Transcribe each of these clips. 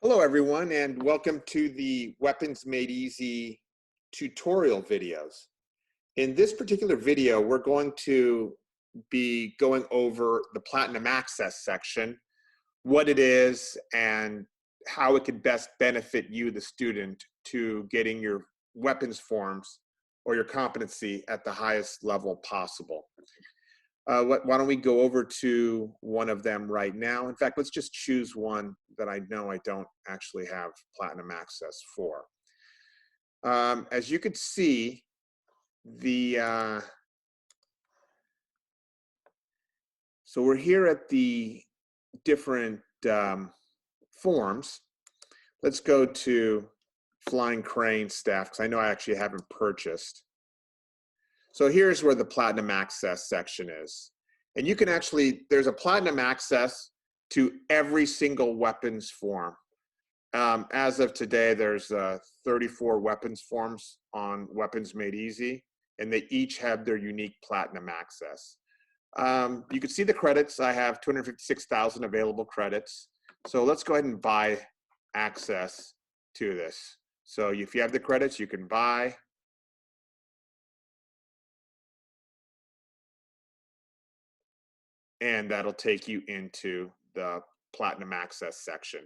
Hello everyone, and welcome to the Weapons Made Easy tutorial videos. In this particular video, we're going to be going over the Platinum Access section, what it is, and how it could best benefit you, the student, to getting your weapons forms or your competency at the highest level possible. Why don't we go over to one of them right now? In fact, let's just choose one that I know I don't actually have Platinum Access for. As you could see, so we're here at the different forms. Let's go to Flying Crane Staff, because I know I actually haven't purchased. So here's where the Platinum Access section is. And you can actually, there's a Platinum Access to every single weapons form. As of today, there's 34 weapons forms on Weapons Made Easy, and they each have their unique Platinum Access. You can see the credits. I have 256,000 available credits. So let's go ahead and buy access to this. So if you have the credits, you can buy. And that'll take you into the Platinum Access section.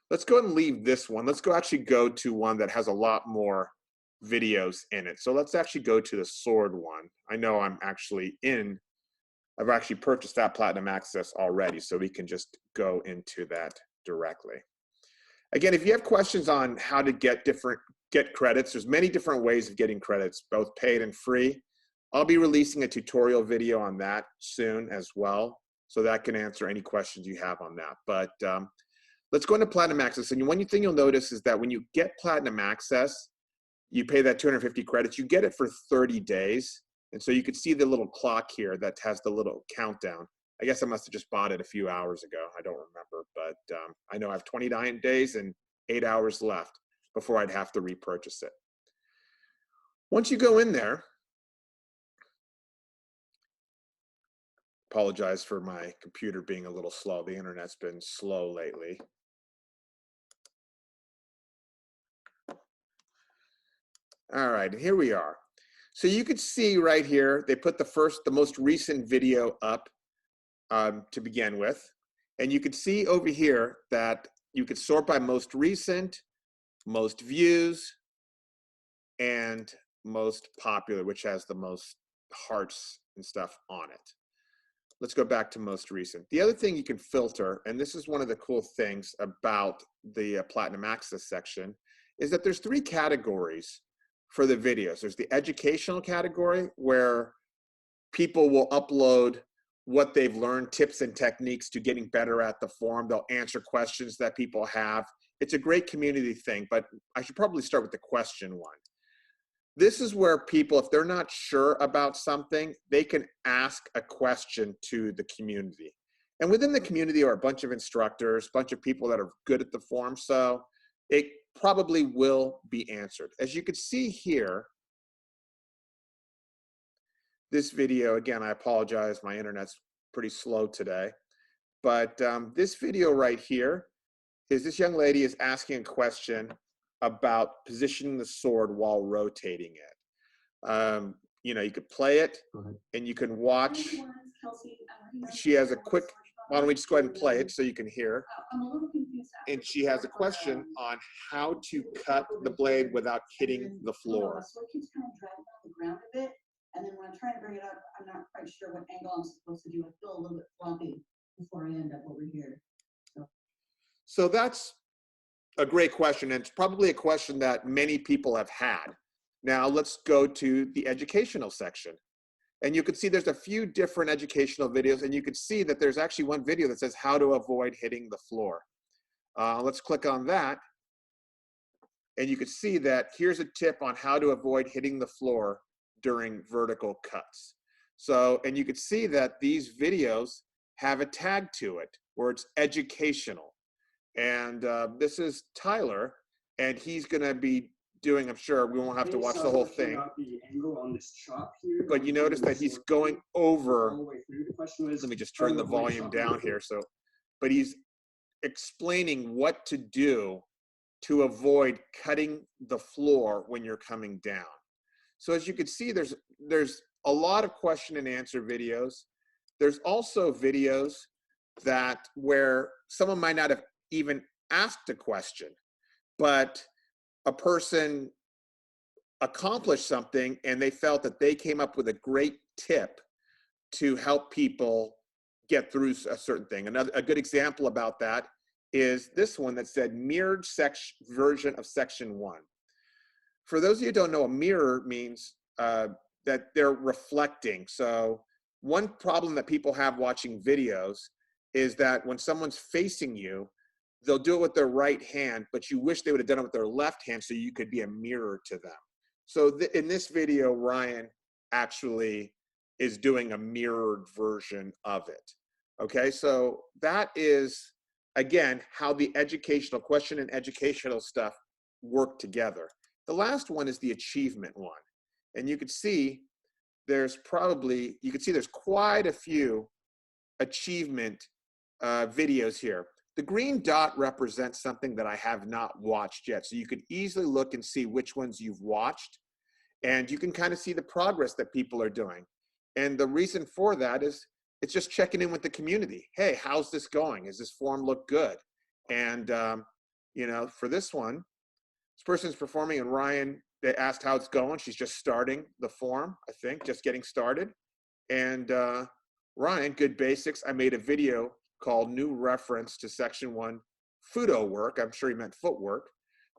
Let's go ahead and leave this one. Let's actually go to one that has a lot more videos in it. So let's actually go to the sword one. I know I've actually purchased that Platinum Access already, so we can just go into that directly. Again, if you have questions on how to get credits, there's many different ways of getting credits, both paid and free. I'll be releasing a tutorial video on that soon as well, so that can answer any questions you have on that. But let's go into Platinum Access. And one thing you'll notice is that when you get Platinum Access, you pay that 250 credits, you get it for 30 days. And so you can see the little clock here that has the little countdown. I guess I must have just bought it a few hours ago. I don't remember, but I know I have 29 days and 8 hours left before I'd have to repurchase it. Once you go in there, apologize for my computer being a little slow. The internet's been slow lately. All right, here we are. So you could see right here, they put the most recent video up to begin with. And you could see over here that you could sort by most recent, most views, and most popular, which has the most hearts and stuff on it. Let's go back to most recent. The other thing you can filter, and this is one of the cool things about the Platinum Access section, is that there's 3 categories for the videos. There's the educational category, where people will upload what they've learned, tips and techniques to getting better at the form. They'll answer questions that people have. It's a great community thing, but I should probably start with the question one. This is where people, if they're not sure about something, they can ask a question to the community. And within the community are a bunch of instructors, a bunch of people that are good at the form, so it probably will be answered. As you can see here, this video, again, I apologize, my internet's pretty slow today, but this video right here is this young lady is asking a question about positioning the sword while rotating it. You know, you could play it and you can watch. She has a quick, why don't we just go ahead and play it so you can hear. And she has a question on how to cut the blade without hitting the floor. So it keeps kind of dragging on the ground a bit. And then when I'm trying to bring it up, I'm not quite sure what angle I'm supposed to do. I feel a little bit floppy before I end up over here. So that's a great question, and it's probably a question that many people have had. Now let's go to the educational section. And you can see there's a few different educational videos, and you can see that there's actually one video that says how to avoid hitting the floor. Let's click on that. And you can see that here's a tip on how to avoid hitting the floor during vertical cuts. So, and you can see that these videos have a tag to it where it's educational. And this is Tyler, and he's gonna be doing, I'm sure we won't have to watch the whole thing, but you notice that he's going over, let me just turn the volume down here. So, but he's explaining what to do to avoid cutting the floor when you're coming down. So as you can see, there's a lot of question and answer videos. There's also videos that where someone might not have even asked a question, but a person accomplished something and they felt that they came up with a great tip to help people get through a certain thing. A good example about that is this one that said mirrored version of section 1. For those of you who don't know, a mirror means that they're reflecting. So one problem that people have watching videos is that when someone's facing you, they'll do it with their right hand, but you wish they would have done it with their left hand so you could be a mirror to them. So in this video, Ryan actually is doing a mirrored version of it. Okay, so that is, again, how the educational question and educational stuff work together. The last one is the achievement one. And you can see there's quite a few achievement videos here. The green dot represents something that I have not watched yet. So you could easily look and see which ones you've watched, and you can kind of see the progress that people are doing. And the reason for that is it's just checking in with the community. Hey, how's this going? Does this form look good? And, you know, for this one, this person's performing, and Ryan, they asked how it's going. She's just starting the form, I think, just getting started. And Ryan, good basics. I made a video called New Reference to Section 1 Fudo Work. I'm sure he meant footwork,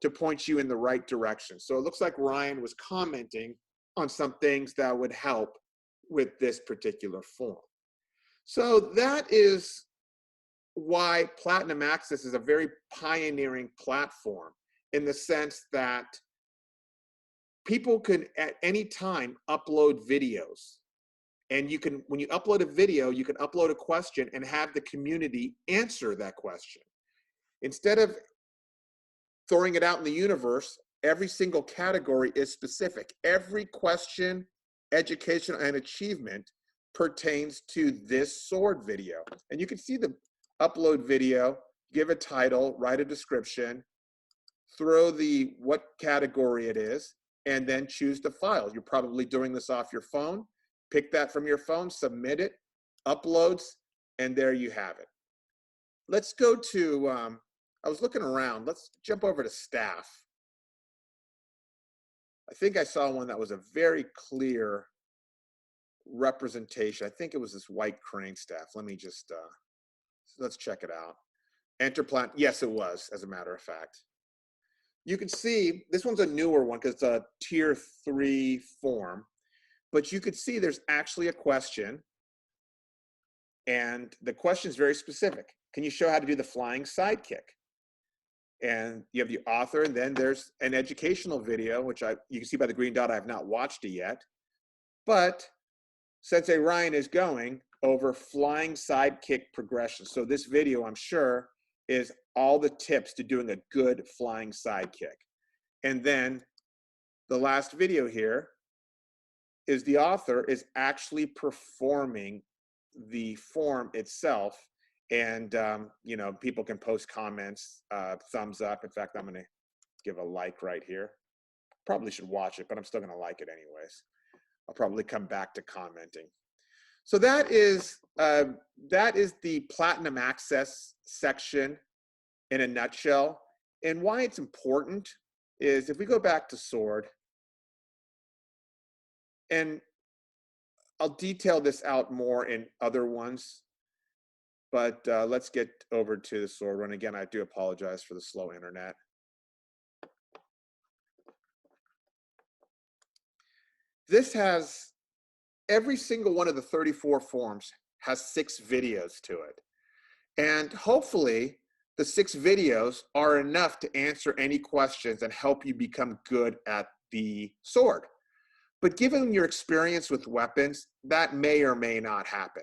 to point you in the right direction. So it looks like Ryan was commenting on some things that would help with this particular form. So that is why Platinum Access is a very pioneering platform, in the sense that people can at any time upload videos. And you can, when you upload a video, you can upload a question and have the community answer that question. Instead of throwing it out in the universe, every single category is specific. Every question, education, and achievement pertains to this sword video. And you can see the upload video, give a title, write a description, throw the what category it is, and then choose the file. You're probably doing this off your phone. Pick that from your phone, submit it, uploads, and there you have it. Let's go to, I was looking around. Let's jump over to staff. I think I saw one that was a very clear representation. I think it was this white crane staff. Let me just, let's check it out. Enter plant, yes it was, as a matter of fact. You can see, this one's a newer one because it's a tier 3 form. But you could see there's actually a question, and the question is very specific. Can you show how to do the flying sidekick? And you have the author, and then there's an educational video, which you can see by the green dot, I have not watched it yet. But Sensei Ryan is going over flying sidekick progression. So this video, I'm sure, is all the tips to doing a good flying sidekick. And then the last video here is the author is actually performing the form itself. And, you know, people can post comments, thumbs up. In fact, I'm going to give a like right here. Probably should watch it, but I'm still going to like it anyways. I'll probably come back to commenting. So that is the Platinum Access section in a nutshell. And why it's important is if we go back to Sword, and I'll detail this out more in other ones, but let's get over to the Sword one. Again, I do apologize for the slow internet. This has, every single one of the 34 forms has 6 videos to it. And hopefully the 6 videos are enough to answer any questions and help you become good at the sword. But given your experience with weapons, that may or may not happen.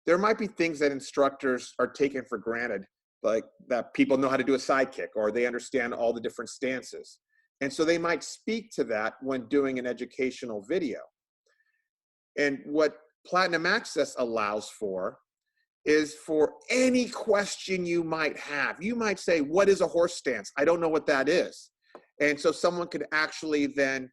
There might be things that instructors are taking for granted, like that people know how to do a sidekick, or they understand all the different stances. And so they might speak to that when doing an educational video. And what Platinum Access allows for is for any question you might have. You might say, what is a horse stance? I don't know what that is. And so someone could actually then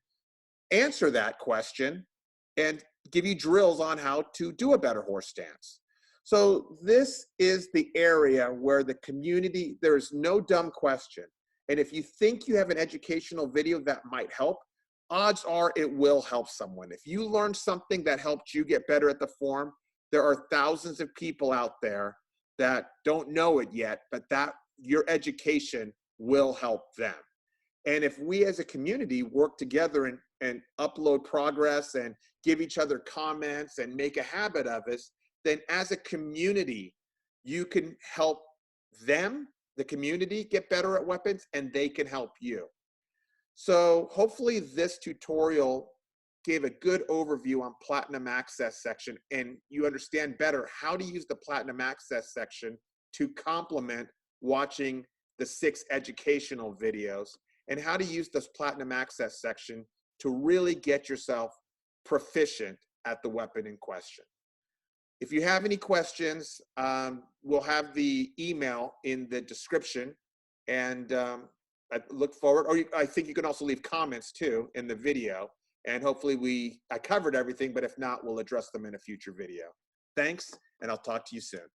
answer that question and give you drills on how to do a better horse stance. So this is the area where the community, there is no dumb question. And if you think you have an educational video that might help, odds are it will help someone. If you learned something that helped you get better at the form, there are thousands of people out there that don't know it yet, but that your education will help them. And if we as a community work together and upload progress and give each other comments and make a habit of it, then as a community, you can help them, the community, get better at weapons, and they can help you. So hopefully this tutorial gave a good overview on Platinum Access section, and you understand better how to use the Platinum Access section to complement watching the 6 educational videos, and how to use this Platinum Access section to really get yourself proficient at the weapon in question. If you have any questions, we'll have the email in the description, and I look forward, or I think you can also leave comments too in the video, and hopefully I covered everything, but if not, we'll address them in a future video. Thanks, and I'll talk to you soon.